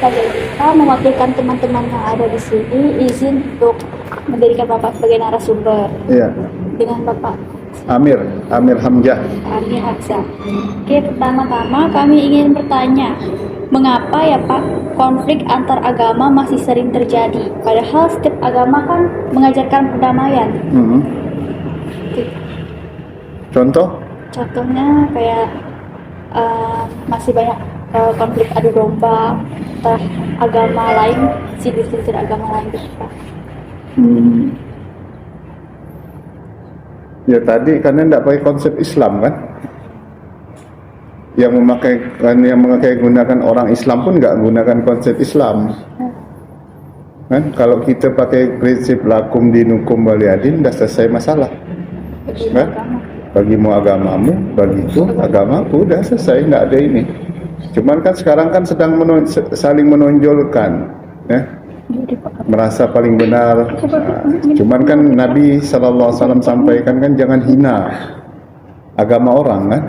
kita mewakilkan teman-teman yang ada di sini izin untuk memberikan Bapak sebagai narasumber. Iya. Dengan Bapak Amir Hamzah. Amir Hamzah. Oke, pertama-tama kami ingin bertanya, mengapa ya Pak konflik antar agama masih sering terjadi? Padahal setiap agama kan mengajarkan perdamaian. Oke. Contohnya kayak masih banyak konflik adu domba antar agama lain, sidir-sidir agama lain gitu Pak. Ya tadi karena tidak pakai konsep Islam kan, yang memakai gunakan orang Islam pun nggak gunakan konsep Islam kan. Kalau kita pakai prinsip lakum dinukum waliyadin, dah selesai masalah kan. Bagimu agamamu, bagiku agamaku, udah selesai, nggak ada ini. Cuman kan sekarang kan sedang saling menonjolkan ya, merasa paling benar. Cuman kan Nabi SAW sampaikan kan jangan hina agama orang kan.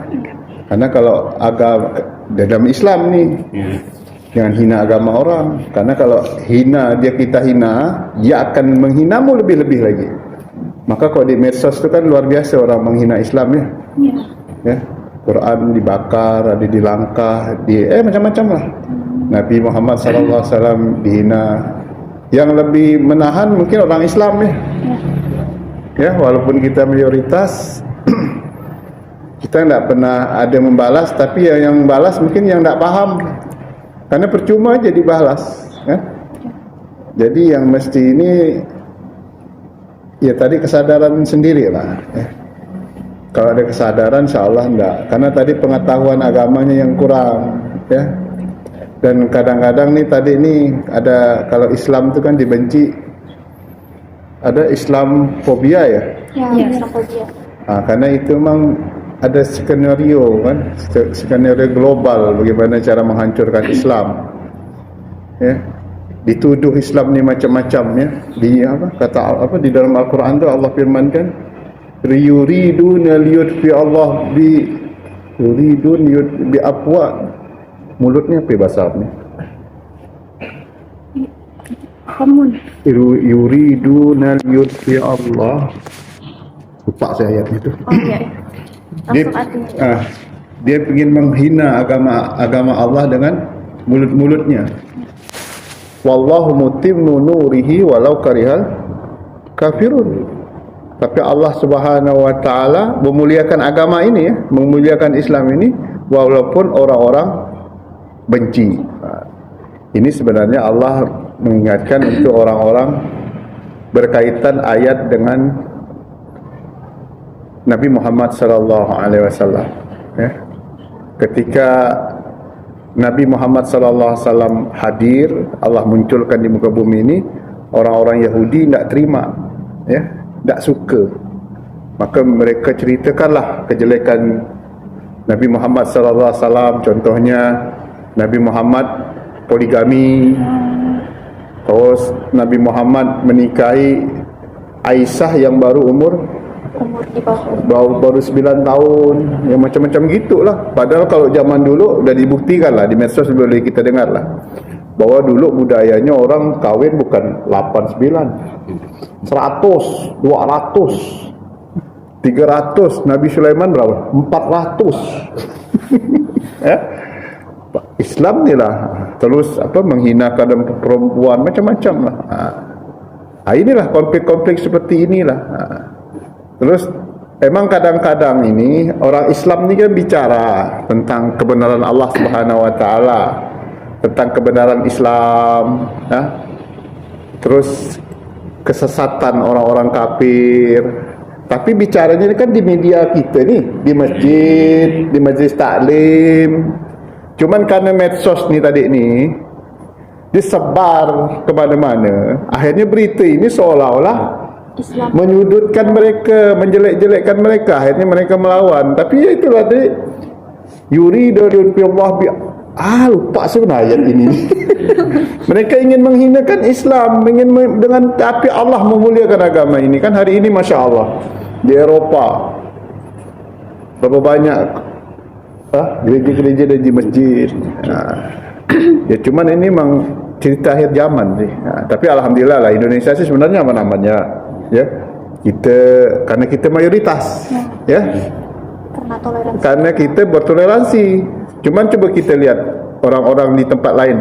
Karena kalau agama dalam Islam nih, jangan hina agama orang. Karena kalau kita hina, dia akan menghinamu lebih-lebih lagi. Maka kalau di medsos itu kan luar biasa orang menghina Islam ya. Ya, Quran dibakar, ada dilangkah, macam-macam lah. Nabi Muhammad SAW dihina. Yang lebih menahan mungkin orang Islam ya. Ya, walaupun kita mayoritas, kita tidak pernah ada membalas, tapi yang membalas mungkin yang tidak paham. Karena percuma aja dibalas, kan? Jadi yang mesti ini, ya tadi kesadaran sendiri lah. Ya. Kalau ada kesadaran, insya Allah enggak. Karena tadi pengetahuan agamanya yang kurang, ya. Dan kadang-kadang nih tadi ini ada, kalau Islam itu kan dibenci, ada Islam fobia ya. Ya, Islam fobia. Nah, karena itu memang ada skenario kan, skenario global bagaimana cara menghancurkan Islam. Ya. Dituduh Islam ni macam-macam ya. Di dalam Al-Quran tu Allah firmankan, yuriduna liyudfi Allah bi afwa. Mulutnya apa bahasa Arabnya? Kamun. Yuriduna liyudfi Allah. Lupa saya ayatnya itu. Oh iya. Dia ingin menghina agama Allah dengan mulut-mulutnya. Wallahu mutimmu nurihi walau karihal kafirun. Tapi Allah Subhanahu wa taala memuliakan agama ini ya, memuliakan Islam ini walaupun orang-orang benci. Ini sebenarnya Allah mengingatkan untuk orang-orang berkaitan ayat dengan Nabi Muhammad sallallahu alaihi wasallam ya. Ketika Nabi Muhammad sallallahu alaihi wasallam hadir, Allah munculkan di muka bumi ini, orang-orang Yahudi tidak terima ya, tidak suka. Maka mereka ceritakanlah kejelekan Nabi Muhammad sallallahu alaihi wasallam. Contohnya Nabi Muhammad poligami, terus Nabi Muhammad menikahi Aisyah yang baru umur baru 9 tahun, yang macam-macam gitulah. Padahal kalau zaman dulu dah dibuktikan lah, di medsos boleh kita dengar lah, bahwa dulu budayanya orang kawin bukan 8, 9, 100, 200, 300. Nabi Sulaiman berapa? 400. Ya. Islam ni lah terus menghinakan perempuan macam-macam lah. Inilah konflik-konflik seperti inilah. Terus emang kadang-kadang ini orang Islam ni kan bicara tentang kebenaran Allah Subhanahu wa taala, tentang kebenaran Islam, ya. Terus kesesatan orang-orang kafir. Tapi bicaranya ni kan di media kita ni, di masjid, di majlis taklim. Cuman karena medsos ni tadi ni disebar ke mana-mana, akhirnya berita ini seolah-olah Islam menyudutkan mereka, menjelek-jelekkan mereka. Akhirnya mereka melawan. Tapi ya itulah tadi, yuridu Allah bi lupa sebenarnya ayat ini. Mereka ingin menghinakan Islam, tapi Allah memuliakan agama ini. Kan hari ini Masya Allah di Eroppa berapa banyak gereja-gereja dan di masjid. Ya cuman ini memang cerita akhir zaman sih. Tapi alhamdulillah lah Indonesia sih sebenarnya aman-amannya. Ya. Karena kita mayoritas. Ya. Karena toleransi. Karena kita bertoleransi. Cuman coba kita lihat orang-orang di tempat lain,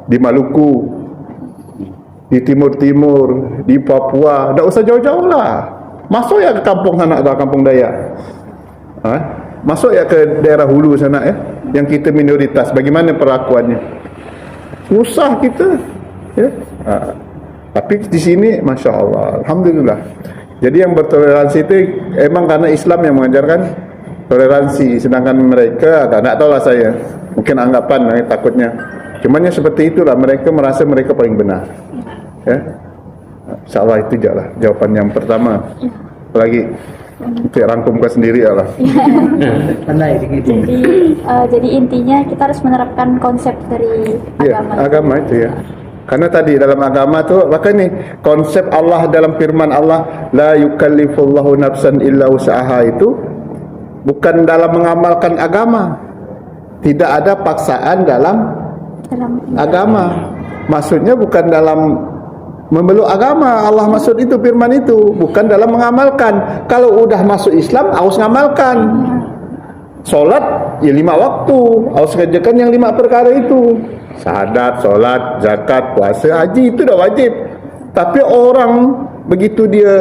di Maluku, di Timur-Timur, di Papua, tak usah jauh-jauh lah. Masuk ya ke kampung sana, ke kampung Dayak. Masuk ya ke daerah hulu sana ya, yang kita minoritas. Bagaimana perlakuannya? Susah kita. Ya. Tapi di sini, masya Allah, alhamdulillah. Jadi yang bertoleransi itu emang karena Islam yang mengajarkan toleransi, sedangkan mereka tak tahu lah saya, mungkin anggapan takutnya. Cuman ya seperti itulah, mereka merasa mereka paling benar. Ya, insyaallah itu je lah jawapan yang pertama. Apalagi kita rangkumkan sendiri lah. Jadi intinya kita harus menerapkan konsep dari agama. Ya, agama itu ya. Karena tadi dalam agama tu, maka ni konsep Allah dalam firman Allah, la yukallifullahu nafsan illa usaha, itu bukan dalam mengamalkan agama. Tidak ada paksaan dalam agama. Maksudnya bukan dalam memeluk agama. Allah maksud itu firman itu, bukan dalam mengamalkan. Kalau udah masuk Islam harus ngamalkan. Solat ya 5 waktu, harus kerjakan yang 5 perkara itu. Syahadat, solat, zakat, puasa, haji, itu dah wajib. Tapi orang begitu dia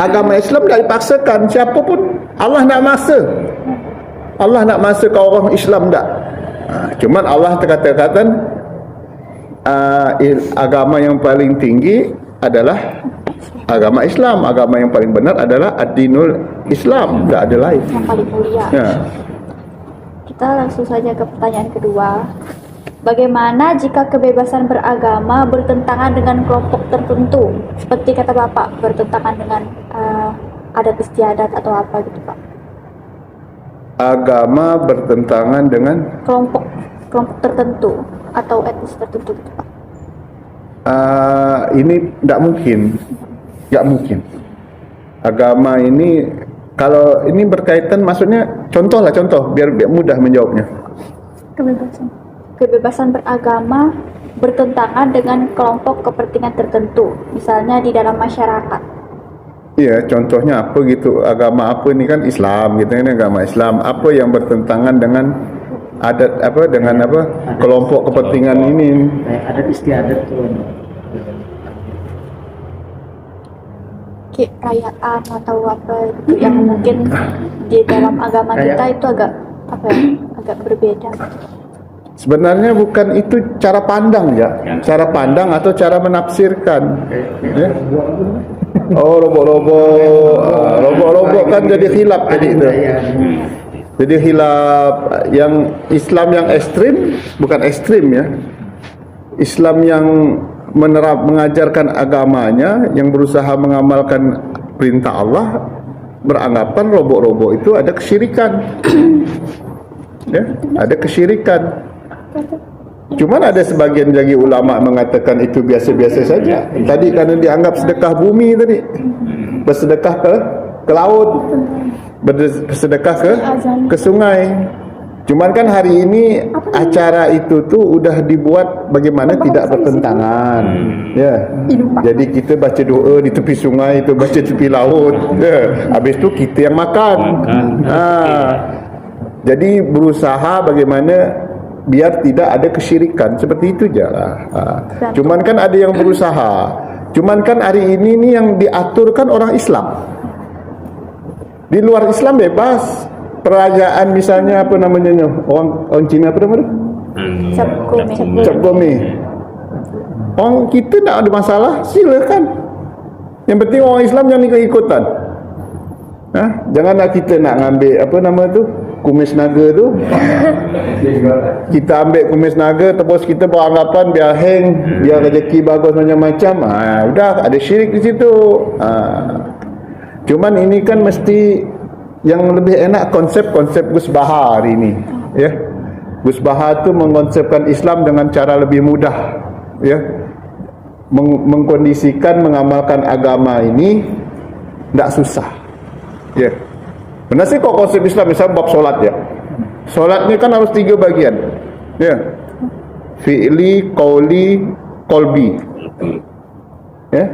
agama Islam tak dipaksakan. Siapa pun Allah nak masa. Allah nak masa kau orang Islam tak. Cuman Allah terkata-kata agama yang paling tinggi adalah agama Islam. Agama yang paling benar adalah ad-dinul Islam, tak ada lain. Yang paling mulia. Ya. Kita langsung saja ke pertanyaan kedua. Bagaimana jika kebebasan beragama bertentangan dengan kelompok tertentu? Seperti kata Bapak, bertentangan dengan adat istiadat atau apa gitu Pak? Agama bertentangan dengan Kelompok tertentu atau etnis tertentu gitu Pak? Ini tidak mungkin. Agama ini, kalau ini berkaitan, maksudnya contoh biar mudah menjawabnya. Kebebasan beragama bertentangan dengan kelompok kepentingan tertentu, misalnya di dalam masyarakat. Iya, contohnya apa gitu? Agama apa ini kan Islam gitu, ini agama Islam. Apa yang bertentangan dengan adat apa, dengan apa, kelompok kepentingan ini? Adat istiadat tuh. Kayak perayaan atau apa gitu, yang mungkin di dalam agama kita itu agak berbeda. Sebenarnya bukan itu cara pandang ya, cara pandang atau cara menafsirkan. Ya. Oh, robok kan jadi khilaf tadi itu. Jadi khilaf yang Islam yang ekstrim, bukan ekstrim ya. Islam yang mengajarkan agamanya, yang berusaha mengamalkan perintah Allah, beranggapan robok-robok itu ada kesyirikan. Ya, ada kesyirikan. Cuman ada sebagian lagi ulama mengatakan itu biasa-biasa saja. Tadi karena dianggap sedekah bumi tadi, bersedekah ke laut, bersedekah ke sungai. Cuman kan hari ini acara itu tuh udah dibuat bagaimana tidak bertentangan. Ya. Jadi kita baca doa di tepi sungai, itu baca tepi laut. Ya. Habis itu kita yang makan. Jadi berusaha bagaimana biar tidak ada kesyirikan, seperti itu je lah. Cuman kan ada yang berusaha. Cuman kan hari ini ni yang diaturkan orang Islam. Di luar Islam bebas. Perayaan misalnya apa namanya, orang Cina apa namanya? Cap Gome. Orang kita tak ada masalah, silakan. Yang penting orang Islam jangan ikut-ikutan. Janganlah kita nak ngambil apa nama tu, kumis naga tu. Kita ambil kumis naga, terus kita beranggapan biar hang, biar rezeki bagus macam-macam. Udah ada syirik di situ. Cuman ini kan mesti yang lebih enak konsep-konsep Gus Baha hari ini, ya. Gus Baha tu mengkonsepkan Islam dengan cara lebih mudah, ya. Mengkondisikan mengamalkan agama ini tidak susah, ya. Benar sih kok konsep Islam, misalnya bab solat ya. Solat ni kan harus 3 bagian, ya. fi'li, qauli, qalbi. Ya.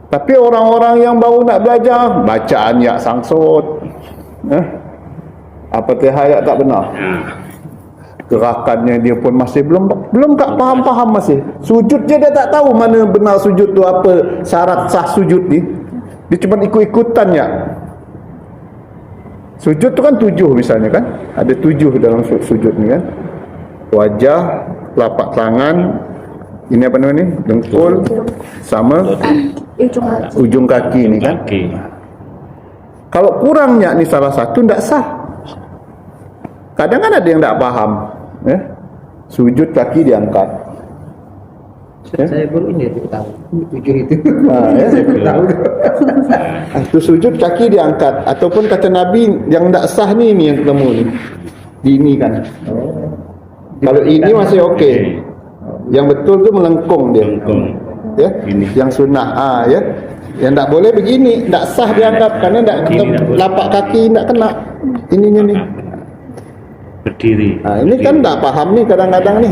Tapi orang-orang yang baru nak belajar, bacaan yak sangsut. Apa ayat tak benar. Gerakannya dia pun masih belum tak faham-faham masih. Sujud je dia tak tahu mana benar sujud tu, apa syarat sah sujud ni. Dia cuma ikut-ikutan ya. Sujud tu kan 7 misalnya kan. Ada 7 dalam sujud ni kan. Wajah, telapak tangan, ini apa namanya ni? Dengkul sama ujung kaki ni kan. Kalau kurangnya ni salah satu tak sah. Kadang kan ada yang tak faham, sujud kaki diangkat. Saya baru ini tahu 7 itu. Saya tahu. Itu sujud kaki diangkat, ataupun kata Nabi yang tak sah ni yang ketemu ni. Ini kan. Kalau ini masih okey. Yang betul tu melengkung dia. Ya, yang sunnah. Ya. Yang tak boleh begini, tak sah dianggap kerana tak lapak kaki tak kena. Ininya ni. Berdiri. Ini kan tak faham ni kadang-kadang ni.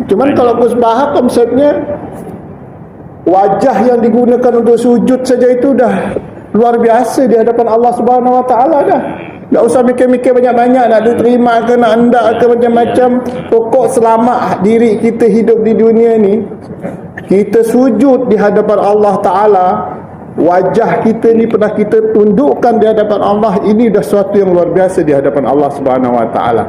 Cuman kalau Gus Bahar konsepnya wajah yang digunakan untuk sujud saja itu dah luar biasa di hadapan Allah Subhanahu Wa Taala dah. Tak usah mikir-mikir banyak-banyak nak diterima ke nak hendak ke macam-macam. Pokok selamat diri kita hidup di dunia ni, kita sujud di hadapan Allah Ta'ala, wajah kita ni pernah kita tundukkan di hadapan Allah, ini dah sesuatu yang luar biasa di hadapan Allah Subhanahu Wa Ta'ala.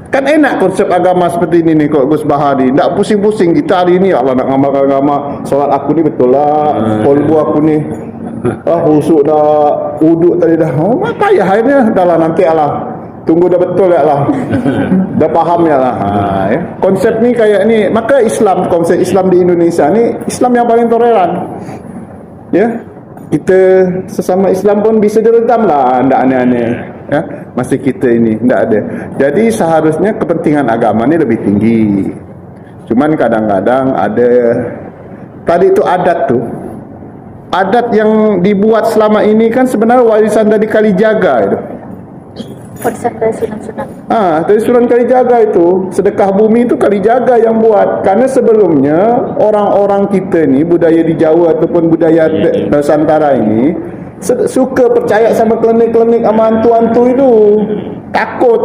Kan enak konsep agama seperti ini nih kok Gus Bahar ni. Tak pusing-pusing kita hari ni Allah nak ngamalkan agama. Solat aku ni betul lah, kolbu aku ni husuk dah, uduk tadi dah. Oh, maka ya akhirnya dah lah, nanti Allah. Tunggu dah betul ya lah. Dah faham ya lah. Ya. Konsep ni kayak ni, maka Islam, konsep Islam di Indonesia ni Islam yang paling toleran. Ya. Kita sesama Islam pun bisa diredam lah, ndak aneh-aneh. Ya, masih kita ini ndak ada. Jadi seharusnya kepentingan agama ni lebih tinggi. Cuman kadang-kadang ada tadi tu adat tu. Adat yang dibuat selama ini kan sebenarnya warisan dari Kalijaga itu. Warisan dari Sunan-Sunan. Dari Sunan Kalijaga itu, sedekah bumi itu Kalijaga yang buat. Karena sebelumnya orang-orang kita ni, budaya di Jawa ataupun budaya Nusantara ini suka percaya sama klenik-klenik sama hantu-hantu itu. Takut.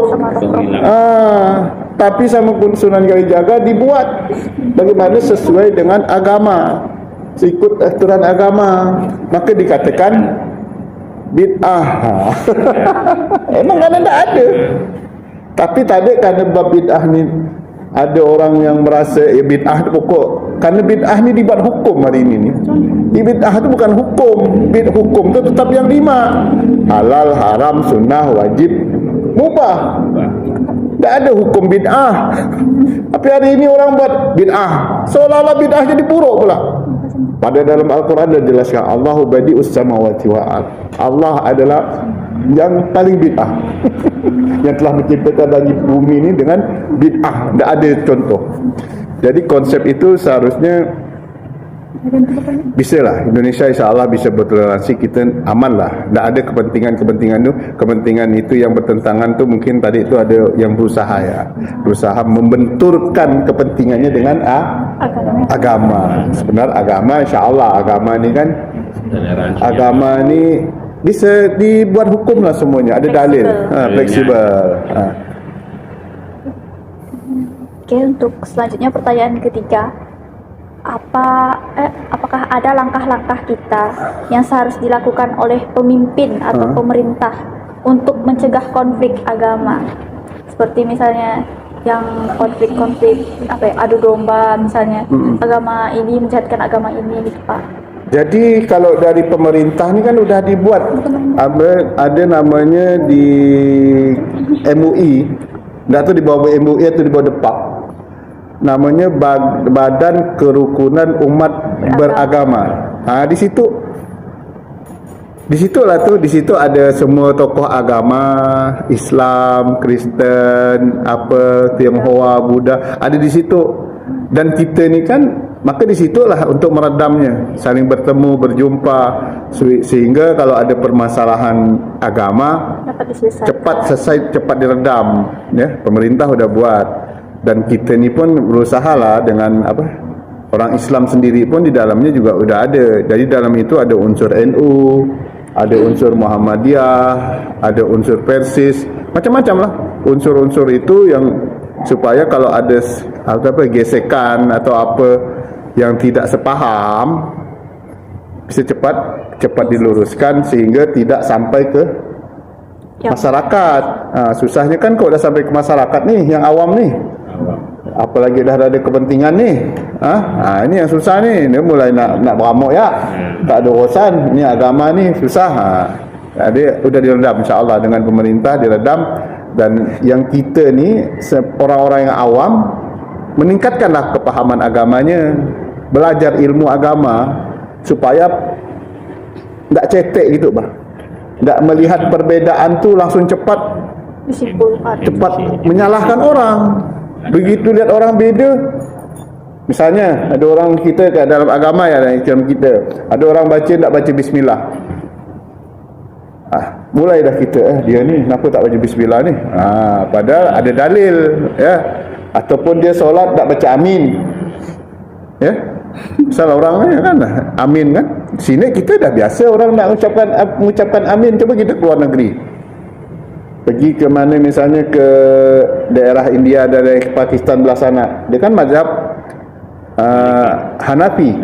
Tapi sama Sunan Kalijaga dibuat bagaimana sesuai dengan agama, ikut aturan agama, maka dikatakan bid'ah. Emang kan tak ada, tapi tadi kerana bab bid'ah ni ada orang yang merasa bid'ah tu pokok, kerana bid'ah ni dibuat hukum hari ini ni. Bid'ah tu bukan hukum, hukum tu tetap yang 5: halal, haram, sunnah, wajib, mubah. Tak ada hukum bid'ah. Tapi hari ini orang buat bid'ah, seolah-olah bid'ah jadi buruk pula. Pada dalam Al-Quran dah jelaskan Allahu badi'us samawati wal ard. Allah adalah yang paling bid'ah. Yang telah menciptakan langit bumi ini dengan bid'ah. Tak ada contoh. Jadi konsep itu seharusnya bisa lah. Indonesia insyaAllah bisa bertoleransi. Kita aman lah. Tak ada kepentingan-kepentingan tu. Kepentingan itu yang bertentangan tu mungkin tadi itu ada yang berusaha ya, berusaha membenturkan kepentingannya dengan agama. Sebenarnya agama insyaAllah agama ni kan, agama ni bisa dibuat hukum lah semuanya. Ada dalil, fleksibel. Oke, untuk selanjutnya pertanyaan ketiga, apakah ada langkah-langkah kita yang seharus dilakukan oleh pemimpin atau pemerintah untuk mencegah konflik agama, seperti misalnya yang konflik adu domba misalnya, agama ini menjahatkan agama ini gitu Pak. Jadi kalau dari pemerintah ni kan sudah dibuat ada namanya di MUI, tak tahu di bawah MUI atau di bawah Depak, namanya Badan Kerukunan Umat Beragama. Di situ ada semua tokoh agama, Islam, Kristen, Tionghoa, Buddha ada di situ. Dan kita ni kan, maka di situlah untuk meredamnya, saling bertemu, berjumpa, sehingga kalau ada permasalahan agama cepat selesai, cepat diredam. Ya, pemerintah sudah buat. Dan kita ni pun berusaha lah dengan apa, orang Islam sendiri pun di dalamnya juga udah ada. Jadi dalam itu ada unsur NU, ada unsur Muhammadiyah, ada unsur Persis, macam-macam lah unsur-unsur itu, yang supaya kalau ada apa gesekan atau apa yang tidak sepaham bisa cepat diluruskan sehingga tidak sampai ke masyarakat. Susahnya kan kalau dah sampai ke masyarakat nih, yang awam nih, apalagi dah ada kepentingan nih, ini yang susah nih. Dia mulai nak beramuk ya, tak ada urusan, ini agama nih susah. Dia udah diredam, insyaAllah dengan pemerintah diredam. Dan yang kita ni orang-orang yang awam, meningkatkanlah kepahaman agamanya, belajar ilmu agama supaya tak cetek gitu bah, tak melihat perbedaan tu langsung cepat menyalahkan orang. Begitu lihat orang beda, misalnya ada orang kita kat dalam agama ya, dalam kita ada orang baca tak baca bismillah, mulai dah kita dia ni kenapa tak baca bismillah ni, padahal ada dalil ya. Ataupun dia solat tak baca amin ya, salah orang ni kan amin kan. Sini kita dah biasa orang nak mengucapkan amin. Coba kita keluar negeri, pergi ke mana, misalnya ke daerah India, daerah Pakistan belah sana, dia kan mazhab Hanafi.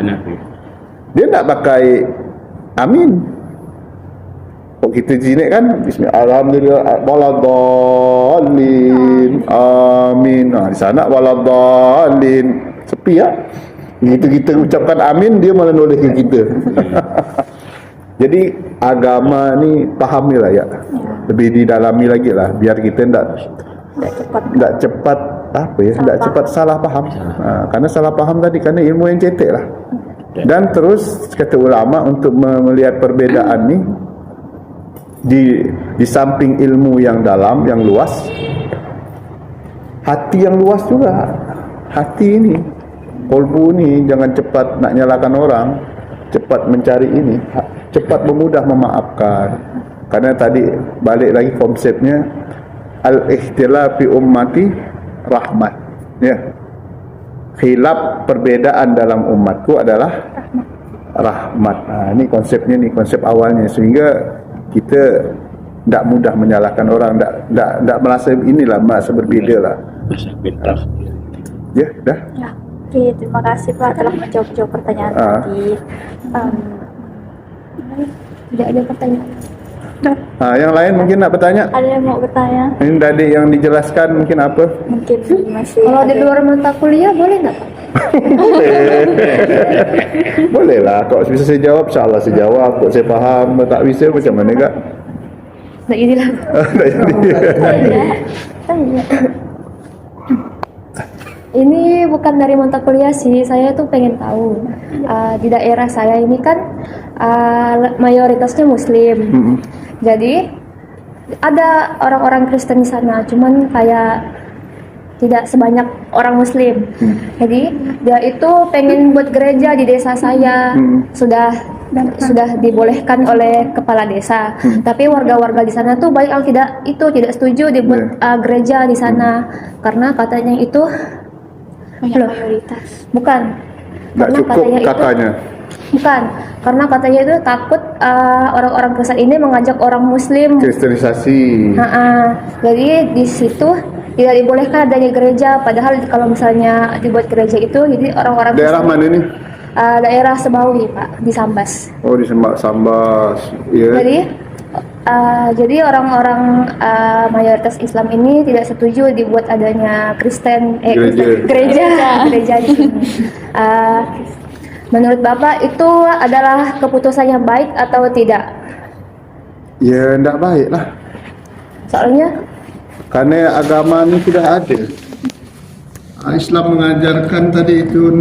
Dia tak pakai amin. Oh, kita sini kan bismillah, alhamdulillah, waladhdallin, amin. Di sana waladhdallin, sepi ya. Begitu kita ucapkan amin, dia malah noleh ke kita. Jadi agama ni pahamilah ya, lebih didalami lagi lah, biar kita tak cepat apa ya, tak cepat salah faham. Karena salah faham tadi karena ilmu yang cetek lah. Dan terus kata ulama, untuk melihat perbedaan ni di samping ilmu yang dalam, yang luas, hati yang luas juga. Hati ini, kolbu ni, jangan cepat nak nyalakan orang, cepat mencari ini, cepat memudah memaafkan. Karena tadi balik lagi konsepnya, al-ikhtilaf fi ummati rahmat ya. Khilaf, perbedaan dalam umatku adalah rahmat. Ini konsepnya, ni konsep awalnya, sehingga kita tak mudah menyalahkan orang, tak merasa inilah, merasa berbeza lah. Ya, dah. Ya, oke, terima kasih Pak telah menjawab pertanyaan tadi. Tidak ada pertanyaan. Yang lain mungkin nak bertanya? Ada yang mau bertanya? Ini tadi yang dijelaskan mungkin apa? Mungkin masih. Kalau di luar mata kuliah boleh nggak Pak? Boleh lah. Kalau bisa saya jawab, insyaAllah saya jawab. Kalau saya faham, tak bisa macam mana kak? Nah inilah. Tanya. Ini bukan dari mata kuliah sih, saya tuh pengen tahu di daerah saya ini kan mayoritasnya Muslim. Jadi ada orang-orang Kristen di sana, cuman kayak tidak sebanyak orang Muslim. Jadi dia itu pengen buat gereja di desa saya. Sudah dibolehkan oleh kepala desa. Tapi warga-warga di sana tuh banyak yang tidak setuju dibuat gereja di sana, karena katanya itu Mayoritas. bukan. Tak Karena cukup katanya kakaknya. bukan. Karena katanya itu takut orang-orang Kristen ini mengajak orang Muslim. Kristenisasi. Jadi di situ tidak dibolehkan adanya gereja. Padahal kalau misalnya dibuat gereja itu, jadi orang-orang Daerah Kristen, mana ni? daerah Sebawi Pak, di Sambas. Oh, di Sambas. Ya. Jadi orang-orang mayoritas Islam ini tidak setuju dibuat adanya gereja di sini. Menurut Bapak itu adalah keputusan yang baik atau tidak? Ya, tidak baik lah. Soalnya Karena agama ni sudah ada. Islam mengajarkan tadi itu